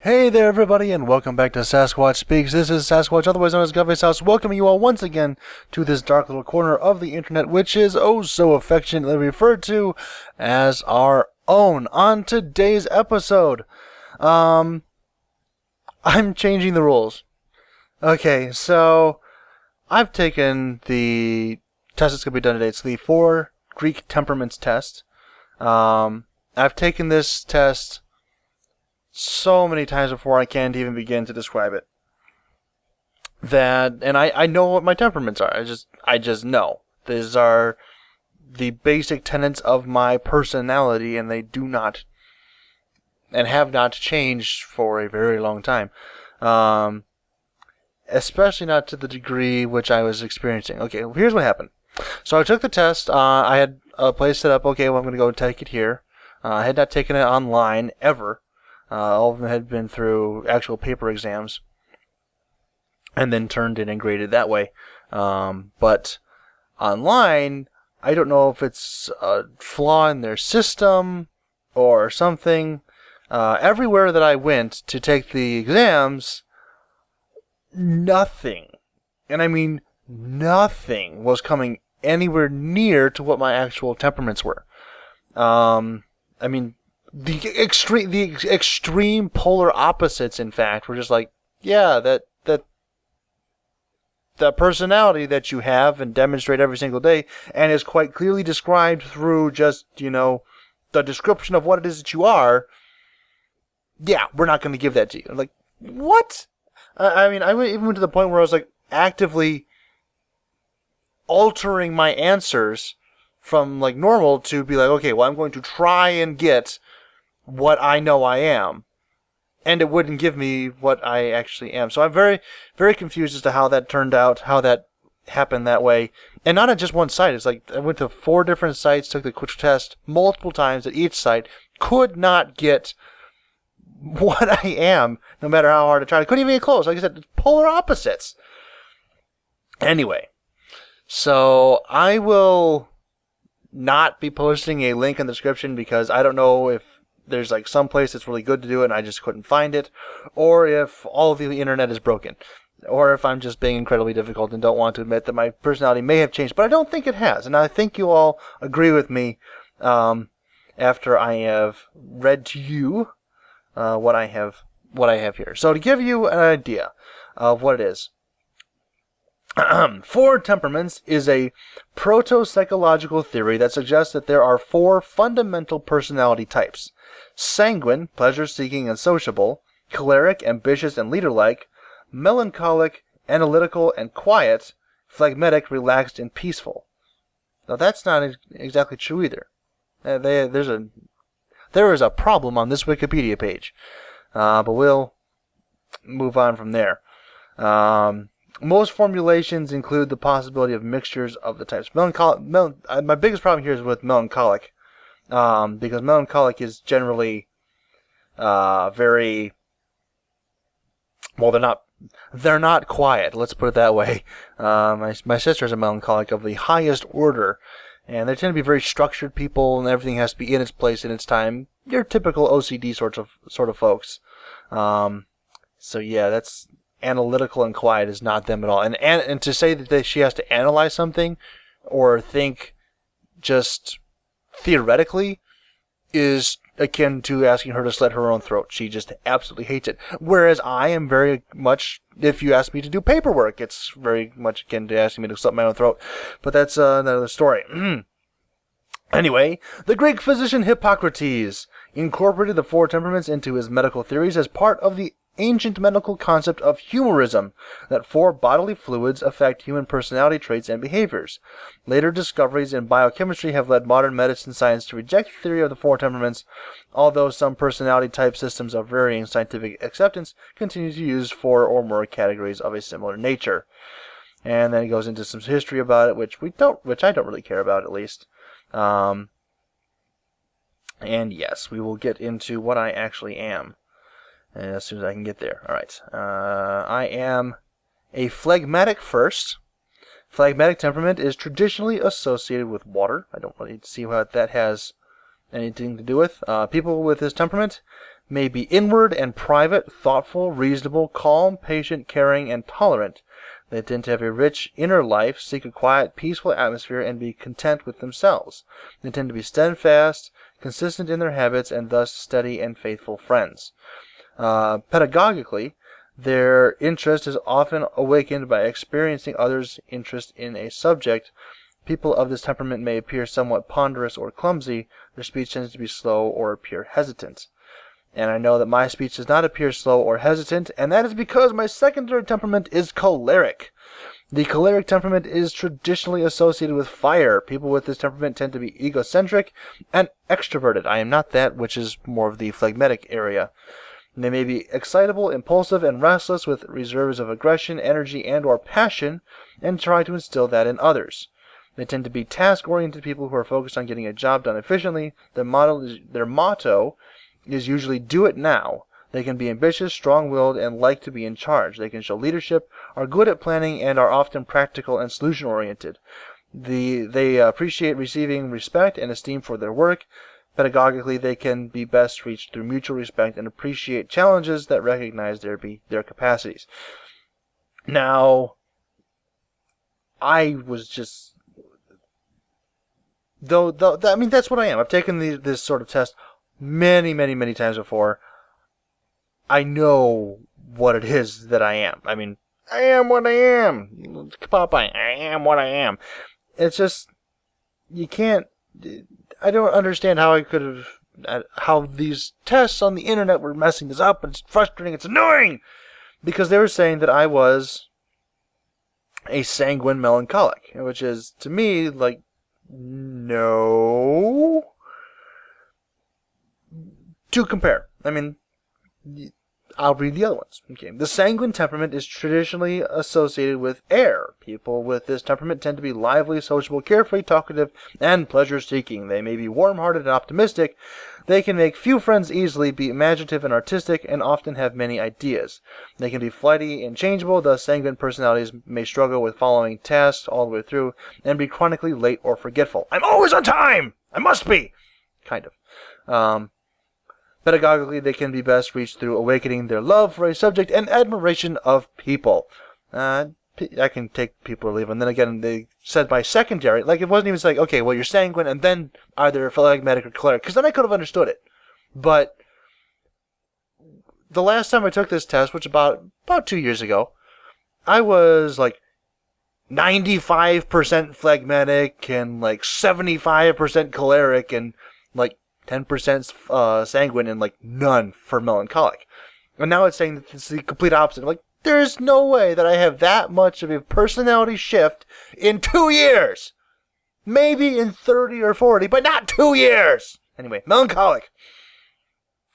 Hey there everybody, and welcome back to Sasquatch Speaks. This is Sasquatch, otherwise known as Gavisas, welcoming you all once again to this dark little corner of the internet, which is oh so affectionately referred to as our own. On today's episode, I'm changing the rules. Okay, so I've taken the test that's going to be done today. It's the 4 Greek Temperaments test. I've taken this test so many times before I can't even begin to describe it. And I know what my temperaments are. I just know. These are the basic tenets of my personality, and they do not and have not changed for a very long time. Especially not to the degree which I was experiencing. Okay, here's what happened. So I took the test. I had a place set up. Okay, well, I'm going to go take it here. I had not taken it online ever. All of them had been through actual paper exams and then turned in and graded that way. But online, I don't know if it's a flaw in their system or something. Everywhere that I went to take the exams, nothing, and I mean nothing, was coming anywhere near to what my actual temperaments were. I mean, the extreme polar opposites, in fact, were just like, yeah, that personality that you have and demonstrate every single day, and is quite clearly described through just, the description of what it is that you are. Yeah, we're not going to give that to you. I'm like, what? I mean, I even went to the point where I was like actively altering my answers from like normal to be like, okay, well, I'm going to try and get what I know I am, and it wouldn't give me what I actually am. So I'm very, very confused as to how that turned out, how that happened that way, and not at just one site. It's like I went to 4 different sites, took the quick test multiple times at each site, could not get what I am, no matter how hard I tried. I couldn't even get close. Like I said, it's polar opposites. Anyway, so I will not be posting a link in the description because I don't know if there's like some place that's really good to do it and I just couldn't find it, or if all of the internet is broken, or if I'm just being incredibly difficult and don't want to admit that my personality may have changed, but I don't think it has, and I think you all agree with me after I have read to you what I have here. So to give you an idea of what it is, 4 temperaments is a proto-psychological theory that suggests that there are 4 fundamental personality types: sanguine, pleasure-seeking and sociable; choleric, ambitious and leader-like; melancholic, analytical and quiet; phlegmatic, relaxed and peaceful. Now that's not exactly true either. There is a problem on this Wikipedia page, but we'll move on from there. Most formulations include the possibility of mixtures of the types. My biggest problem here is with melancholic, because melancholic is generally very, well, they're not quiet. Let's put it that way. My sister is a melancholic of the highest order, and they tend to be very structured people, and everything has to be in its place in its time. Your typical OCD sort of folks. So yeah, that's analytical and quiet is not them at all. And to say that she has to analyze something or think just theoretically is akin to asking her to slit her own throat. She just absolutely hates it. Whereas I am very much, if you ask me to do paperwork, it's very much akin to asking me to slit my own throat. But that's another story. Anyway, the Greek physician Hippocrates incorporated the 4 temperaments into his medical theories as part of the ancient medical concept of humorism, that 4 bodily fluids affect human personality traits and behaviors. Later discoveries in biochemistry have led modern medicine science to reject the theory of the 4 temperaments, although some personality type systems of varying scientific acceptance continue to use 4 or more categories of a similar nature. And then it goes into some history about it, which I don't really care about, at least. And yes, we will get into what I actually am as soon as I can get there. Alright. I am a phlegmatic first. Phlegmatic temperament is traditionally associated with water. I don't really see what that has anything to do with. People with this temperament may be inward and private, thoughtful, reasonable, calm, patient, caring, and tolerant. They tend to have a rich inner life, seek a quiet, peaceful atmosphere, and be content with themselves. They tend to be steadfast, consistent in their habits, and thus steady and faithful friends. Pedagogically, their interest is often awakened by experiencing others' interest in a subject. People of this temperament may appear somewhat ponderous or clumsy. Their speech tends to be slow or appear hesitant. And I know that my speech does not appear slow or hesitant, and that is because my secondary temperament is choleric. The choleric temperament is traditionally associated with fire. People with this temperament tend to be egocentric and extroverted. I am not that, which is more of the phlegmatic area. They may be excitable, impulsive, and restless with reserves of aggression, energy, and or passion, and try to instill that in others. They tend to be task-oriented people who are focused on getting a job done efficiently. Their motto is usually do it now. They can be ambitious, strong-willed, and like to be in charge. They can show leadership, are good at planning, and are often practical and solution-oriented. They appreciate receiving respect and esteem for their work. Pedagogically, they can be best reached through mutual respect and appreciate challenges that recognize their capacities. Now, I was just... I mean, that's what I am. I've taken this sort of test many, many, many times before. I know what it is that I am. I mean, I am what I am. Popeye, I am what I am. It's just, you can't... I don't understand how I could have... how these tests on the internet were messing this up. It's frustrating. It's annoying! Because they were saying that I was a sanguine melancholic, which is, to me, like, no. To compare, I mean, I'll read the other ones. Okay. The sanguine temperament is traditionally associated with air. People with this temperament tend to be lively, sociable, carefree, talkative, and pleasure-seeking. They may be warm-hearted and optimistic. They can make few friends easily, be imaginative and artistic, and often have many ideas. They can be flighty and changeable. Thus, sanguine personalities may struggle with following tasks all the way through and be chronically late or forgetful. I'm always on time! I must be! Kind of. Pedagogically, they can be best reached through awakening their love for a subject and admiration of people. I can take people or leave. And then again, they said by secondary, like it wasn't even like, okay, well, you're sanguine, and then either phlegmatic or choleric, because then I could have understood it. But the last time I took this test, which about 2 years ago, I was like 95% phlegmatic and like 75% choleric and like 10% sanguine and like none for melancholic. And now it's saying that it's the complete opposite. Like, there's no way that I have that much of a personality shift in 2 years. Maybe in 30 or 40, but not 2 years. Anyway, melancholic.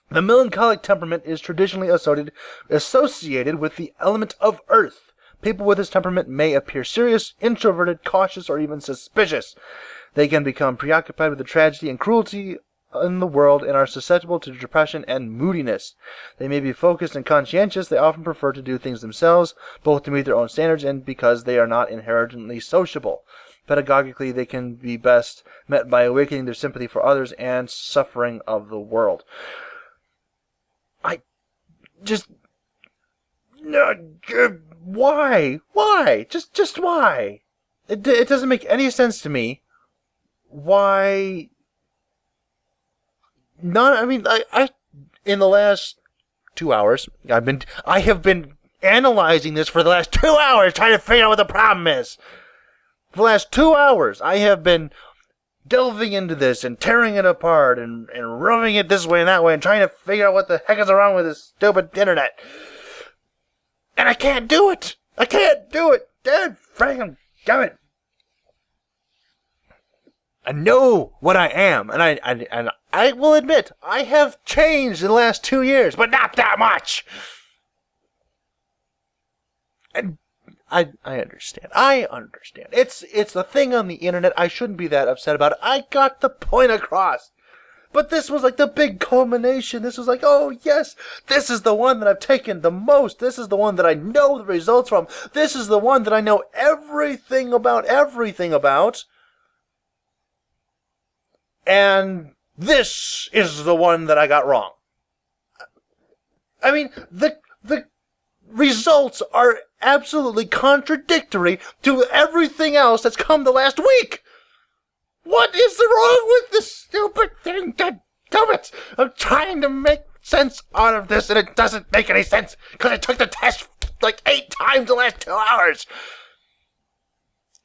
The melancholic temperament is traditionally associated with the element of earth. People with this temperament may appear serious, introverted, cautious, or even suspicious. They can become preoccupied with the tragedy and cruelty in the world and are susceptible to depression and moodiness. They may be focused and conscientious. They often prefer to do things themselves, both to meet their own standards and because they are not inherently sociable. Pedagogically, they can be best met by awakening their sympathy for others and suffering of the world. I just... why? Why? Just why? It doesn't make any sense to me. Why... I in the last 2 hours, I have been analyzing this for the last 2 hours, trying to figure out what the problem is. For the last 2 hours, I have been delving into this and tearing it apart and rubbing it this way and that way and trying to figure out what the heck is wrong with this stupid internet. And I can't do it. I can't do it. Dad, Frank, damn it. I know what I am, and I will admit, I have changed in the last 2 years, but not that much. And I understand. I understand. It's a thing on the internet. I shouldn't be that upset about it. I got the point across. But this was like the big culmination. This was like, oh yes, this is the one that I've taken the most. This is the one that I know the results from. This is the one that I know everything about. And this is the one that I got wrong. I mean, the results are absolutely contradictory to everything else that's come the last week. What is wrong with this stupid thing? God damn it! I'm trying to make sense out of this, and it doesn't make any sense because I took the test like 8 times the last 2 hours,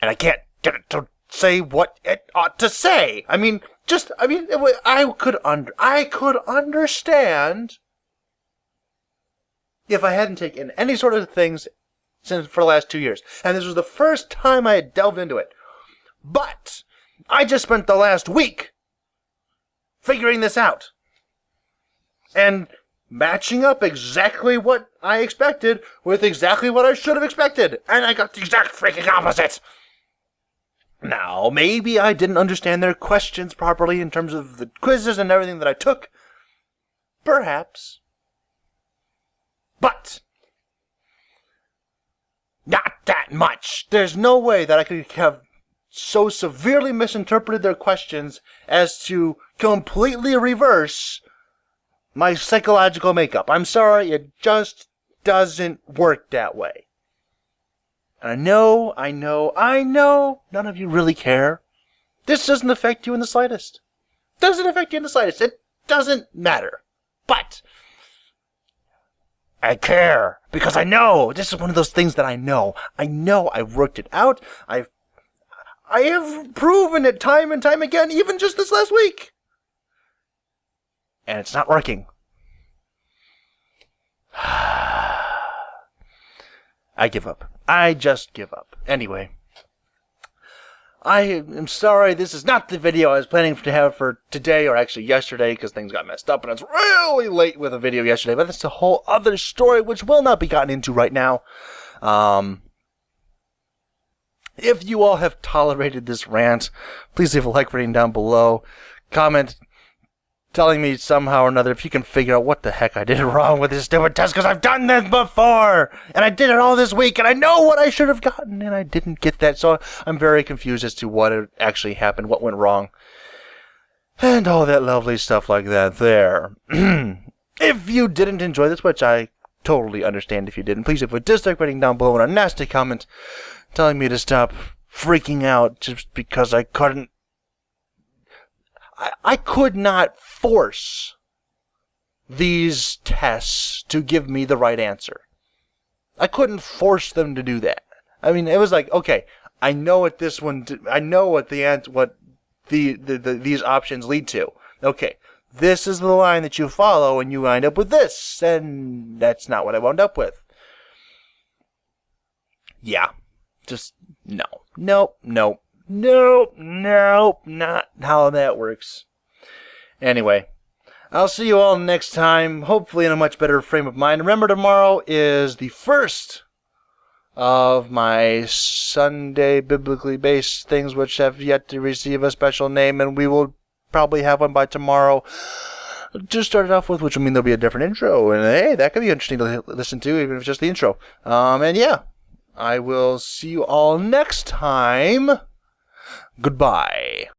and I can't get it to say what it ought to say. I could understand if I hadn't taken any sort of things for the last 2 years, and this was the first time I had delved into it. But I just spent the last week figuring this out and matching up exactly what I expected with exactly what I should have expected, and I got the exact freaking opposite. Now, maybe I didn't understand their questions properly in terms of the quizzes and everything that I took. Perhaps. But not that much. There's no way that I could have so severely misinterpreted their questions as to completely reverse my psychological makeup. I'm sorry, it just doesn't work that way. And I know, none of you really care. This doesn't affect you in the slightest. It doesn't matter. But I care, because I know. This is one of those things that I know. I've worked it out. I have proven it time and time again, even just this last week. And it's not working. I give up. I just give up. Anyway, I am sorry, this is not the video I was planning to have for today, or actually yesterday, because things got messed up, and I was really late with a video yesterday, but that's a whole other story, which will not be gotten into right now. If you all have tolerated this rant, please leave a like rating down below. Comment telling me somehow or another if you can figure out what the heck I did wrong with this stupid test, because I've done this before, and I did it all this week, and I know what I should have gotten, and I didn't get that, so I'm very confused as to what actually happened, what went wrong, and all that lovely stuff like that there. If you didn't enjoy this, which I totally understand if you didn't, please leave a dislike rating down below and a nasty comment telling me to stop freaking out just because I couldn't. I could not force these tests to give me the right answer. I couldn't force them to do that. I mean, it was like, okay, I know what this one. I know what these options lead to. Okay, this is the line that you follow, and you wind up with this, and that's not what I wound up with. Yeah, just no, not how that works. Anyway, I'll see you all next time, hopefully in a much better frame of mind. Remember, tomorrow is the first of my Sunday biblically based things, which have yet to receive a special name, and we will probably have one by tomorrow to start it off with, which will mean there'll be a different intro, and hey, that could be interesting to listen to, even if it's just the intro. And yeah, I will see you all next time. Goodbye.